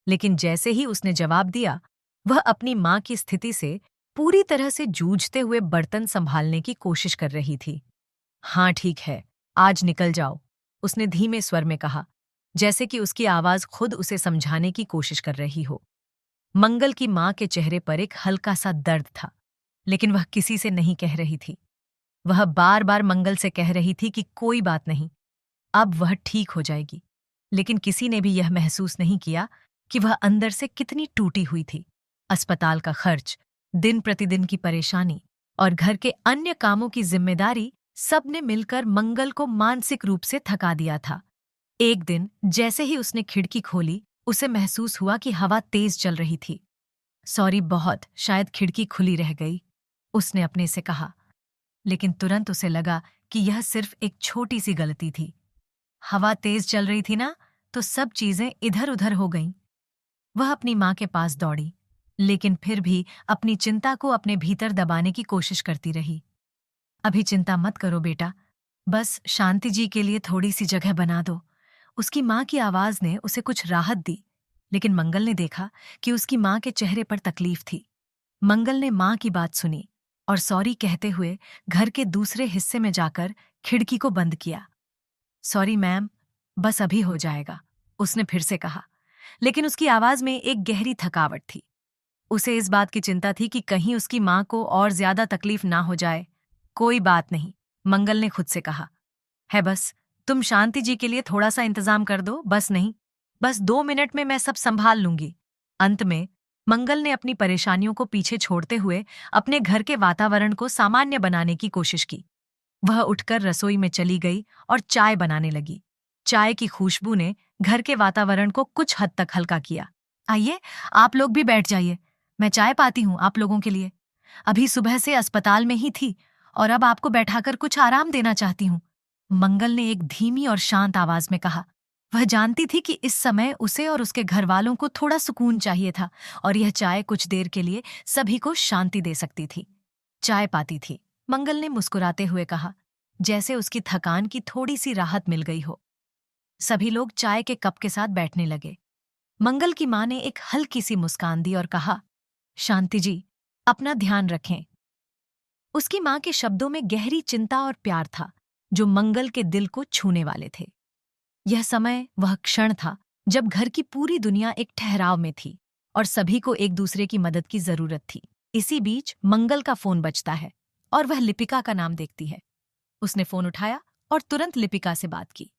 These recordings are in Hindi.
लेकिन जैसे ही उसने जवाब दिया, वह अपनी माँ की स्थिति से पूरी तरह से जूझते हुए बर्तन संभालने की कोशिश कर रही थी। हाँ ठीक है, आज निकल जाओ, उसने धीमे स्वर में कहा, जैसे कि उसकी आवाज खुद उसे समझाने की कोशिश कर रही हो। मंगल की माँ के चेहरे पर एक हल्का सा दर्द था, लेकिन वह किसी से नहीं कह रही थी। वह बार बार मंगल से कह रही थी कि कोई बात नहीं, अब वह ठीक हो जाएगी। लेकिन किसी ने भी यह महसूस नहीं किया कि वह अंदर से कितनी टूटी हुई थी। अस्पताल का खर्च, दिन प्रतिदिन की परेशानी और घर के अन्य कामों की जिम्मेदारी सबने मिलकर मंगल को मानसिक रूप से थका दिया था। एक दिन जैसे ही उसने खिड़की खोली, उसे महसूस हुआ कि हवा तेज चल रही थी। सॉरी बहुत, शायद खिड़की खुली रह गई, उसने अपने से कहा। लेकिन तुरंत उसे लगा कि यह सिर्फ एक छोटी सी गलती थी। हवा तेज चल रही थी ना, तो सब चीजें इधर उधर हो गईं। वह अपनी माँ के पास दौड़ी, लेकिन फिर भी अपनी चिंता को अपने भीतर दबाने की कोशिश करती रही। अभी चिंता मत करो बेटा, बस शांति जी के लिए थोड़ी सी जगह बना दो। उसकी माँ की आवाज ने उसे कुछ राहत दी, लेकिन मंगल ने देखा कि उसकी माँ के चेहरे पर तकलीफ थी। मंगल ने माँ की बात सुनी और सॉरी कहते हुए घर के दूसरे हिस्से में जाकर खिड़की को बंद किया। सॉरी मैम, बस अभी हो जाएगा, उसने फिर से कहा, लेकिन उसकी आवाज में एक गहरी थकावट थी। उसे इस बात की चिंता थी कि कहीं उसकी माँ को और ज्यादा तकलीफ ना हो जाए। कोई बात नहीं, मंगल ने खुद से कहा, है बस तुम शांति जी के लिए थोड़ा सा इंतजाम कर दो, बस नहीं, बस 2 मिनट में मैं सब संभाल लूंगी। अंत में मंगल ने अपनी परेशानियों को पीछे छोड़ते हुए अपने घर के वातावरण को सामान्य बनाने की कोशिश की। वह उठकर रसोई में चली गई और चाय बनाने लगी। चाय की खुशबू ने घर के वातावरण को कुछ हद तक हल्का किया। आइए, आप लोग भी बैठ जाइए, मैं चाय पाती हूँ आप लोगों के लिए। अभी सुबह से अस्पताल में ही थी और अब आपको बैठाकर कुछ आराम देना चाहती हूँ, मंगल ने एक धीमी और शांत आवाज में कहा। वह जानती थी कि इस समय उसे और उसके घर वालों को थोड़ा सुकून चाहिए था और यह चाय कुछ देर के लिए सभी को शांति दे सकती थी। चाय पाती थी, मंगल ने मुस्कुराते हुए कहा, जैसे उसकी थकान की थोड़ी सी राहत मिल गई हो। सभी लोग चाय के कप के साथ बैठने लगे। मंगल की मां ने एक हल्की सी मुस्कान दी और कहा, शांति जी, अपना ध्यान रखें। उसकी मां के शब्दों में गहरी चिंता और प्यार था, जो मंगल के दिल को छूने वाले थे। यह समय वह क्षण था जब घर की पूरी दुनिया एक ठहराव में थी और सभी को एक दूसरे की मदद की जरूरत थी। इसी बीच मंगल का फोन बजता है और वह लिपिका का नाम देखती है। उसने फोन उठाया और तुरंत लिपिका से बात की।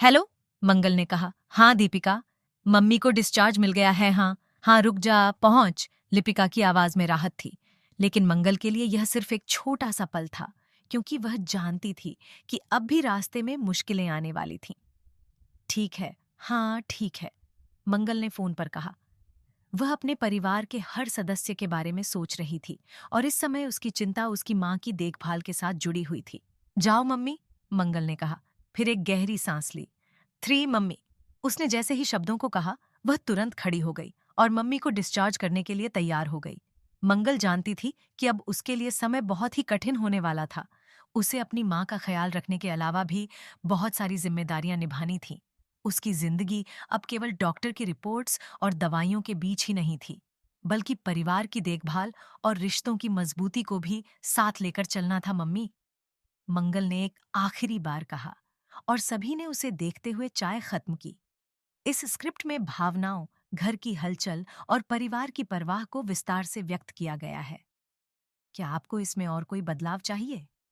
हेलो, मंगल ने कहा। हाँ दीपिका, मम्मी को डिस्चार्ज मिल गया है। हाँ हाँ, रुक जा, पहुंच। लिपिका की आवाज में राहत थी, लेकिन मंगल के लिए यह सिर्फ एक छोटा सा पल था, क्योंकि वह जानती थी कि अब भी रास्ते में मुश्किलें आने वाली थीं। ठीक है, हाँ ठीक है, मंगल ने फोन पर कहा। वह अपने परिवार के हर सदस्य के बारे में सोच रही थी और इस समय उसकी चिंता उसकी माँ की देखभाल के साथ जुड़ी हुई थी। जाओ मम्मी, मंगल ने कहा, फिर एक गहरी सांस ली। 3 मम्मी, उसने जैसे ही शब्दों को कहा, वह तुरंत खड़ी हो गई और मम्मी को डिस्चार्ज करने के लिए तैयार हो गई। मंगल जानती थी कि अब उसके लिए समय बहुत ही कठिन होने वाला था। उसे अपनी माँ का ख्याल रखने के अलावा भी बहुत सारी जिम्मेदारियां निभानी थीं। उसकी जिंदगी अब केवल डॉक्टर की रिपोर्ट्स और दवाइयों के बीच ही नहीं थी, बल्कि परिवार की देखभाल और रिश्तों की मजबूती को भी साथ लेकर चलना था। मम्मी, मंगल ने एक आखिरी बार कहा और सभी ने उसे देखते हुए चाय खत्म की। इस स्क्रिप्ट में भावनाओं, घर की हलचल और परिवार की परवाह को विस्तार से व्यक्त किया गया है। क्या आपको इसमें और कोई बदलाव चाहिए?